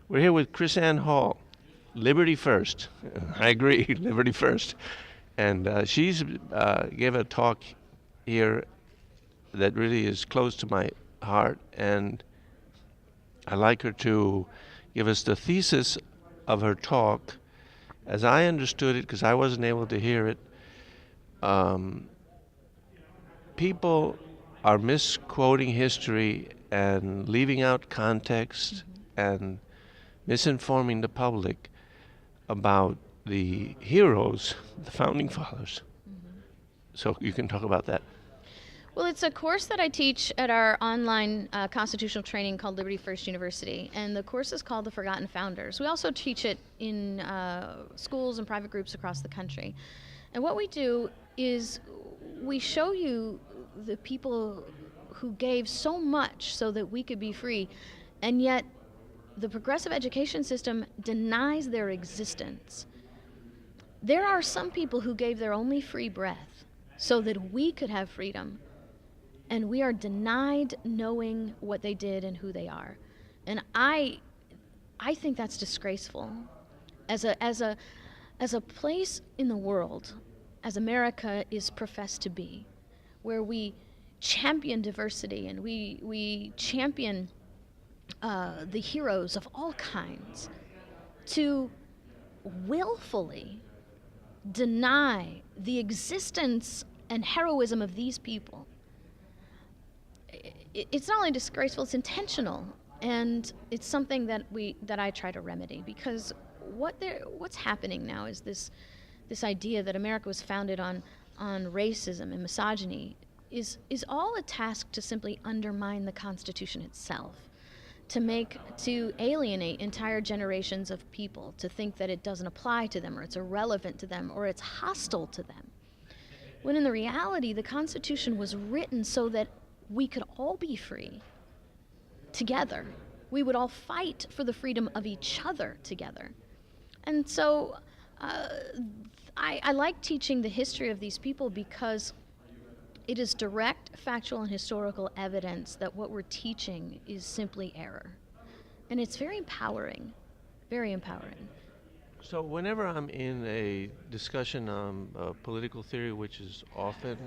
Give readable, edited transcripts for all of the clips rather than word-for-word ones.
We're here with krisAnne Hall, Liberty First. I agree, Liberty First. And she's gave a talk here that really is close to my heart, and I'd like her to give us the thesis of her talk. As I understood it, because I wasn't able to hear it, people are misquoting history and leaving out context and misinforming the public about the heroes, the founding fathers. So you can talk about that. Well, it's a course that I teach at our online constitutional training called Liberty First University, and the course is called The Forgotten Founders. We also teach it in schools and private groups across the country. And what we do is we show you the people who gave so much so that we could be free, and yet the progressive education system denies their existence. There are some people who gave their only free breath so that we could have freedom, and we are denied knowing what they did and who they are. And I think that's disgraceful. As a place in the world, as America is professed to be, where we champion diversity and we champion the heroes of all kinds, to willfully deny the existence and heroism of these people, it's not only disgraceful, it's intentional, and it's something that I try to remedy, because what's happening now is this idea that America was founded on racism and misogyny is all a task to simply undermine the Constitution itself, to alienate entire generations of people, to think that it doesn't apply to them, or it's irrelevant to them, or it's hostile to them. When in the reality, the Constitution was written so that we could all be free together. We would all fight for the freedom of each other together. And so I like teaching the history of these people, because it is direct, factual, and historical evidence that what we're teaching is simply error. And it's very empowering, very empowering. So whenever I'm in a discussion on political theory, which is often,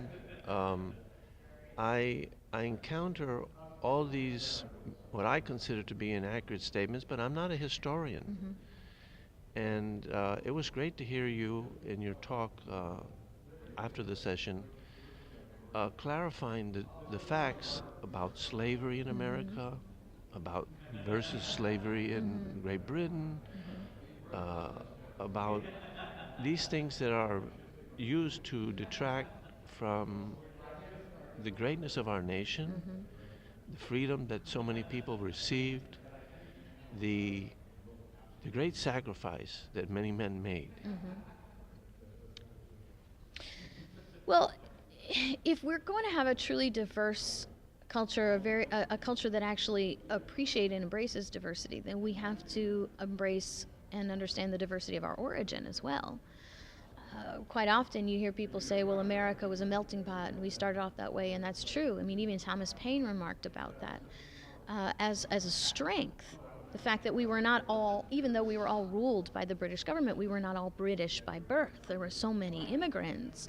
I encounter all these, what I consider to be inaccurate statements, but I'm not a historian. And it was great to hear you in your talk after the session clarifying the facts about slavery in America, about versus slavery in Great Britain, about these things that are used to detract from the greatness of our nation, the freedom that so many people received, the great sacrifice that many men made. Well, if we're going to have a truly diverse culture, a culture that actually appreciates and embraces diversity, then we have to embrace and understand the diversity of our origin as well. Quite often you hear people say, well, America was a melting pot and we started off that way, and that's true. I mean, even Thomas Paine remarked about that as a strength. The fact that we were not all, even though we were all ruled by the British government, we were not all British by birth. There were so many immigrants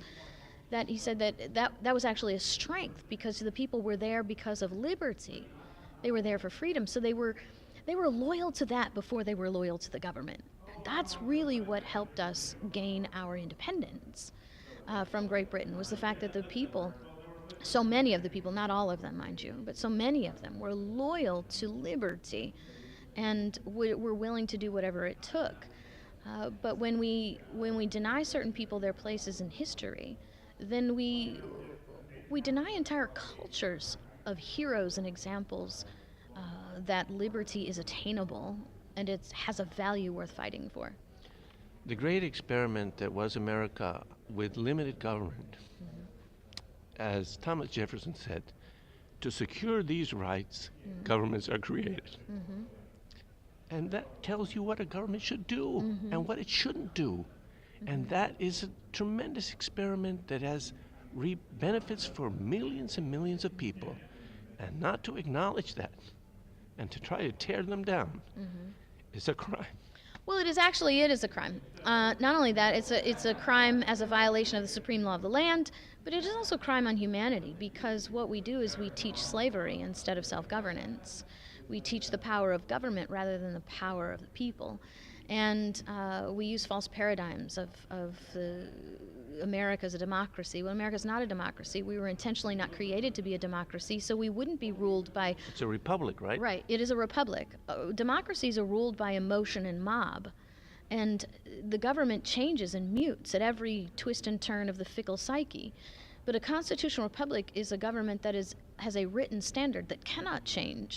that he said that was actually a strength, because the people were there because of liberty. They were there for freedom, so they were loyal to that before they were loyal to the government. That's really what helped us gain our independence from Great Britain, was the fact that the people, so many of the people, not all of them, mind you, but so many of them were loyal to liberty and were willing to do whatever it took. But when we deny certain people their places in history, then we deny entire cultures of heroes and examples that liberty is attainable and it has a value worth fighting for. The great experiment that was America with limited government, as Thomas Jefferson said, to secure these rights, governments are created. And that tells you what a government should do and what it shouldn't do. And that is a tremendous experiment that has benefits for millions and millions of people. And not to acknowledge that and to try to tear them down is a crime. Well, it is a crime. Not only that, it's a crime as a violation of the supreme law of the land, but it is also a crime on humanity, because what we do is we teach slavery instead of self-governance. We teach the power of government rather than the power of the people. And we use false paradigms of America as a democracy. Well, America is not a democracy. We were intentionally not created to be a democracy, so we wouldn't be ruled by... It's a republic, right? Right. It is a republic. Democracies are ruled by emotion and mob. And the government changes and mutes at every twist and turn of the fickle psyche. But a constitutional republic is a government that has a written standard that cannot change.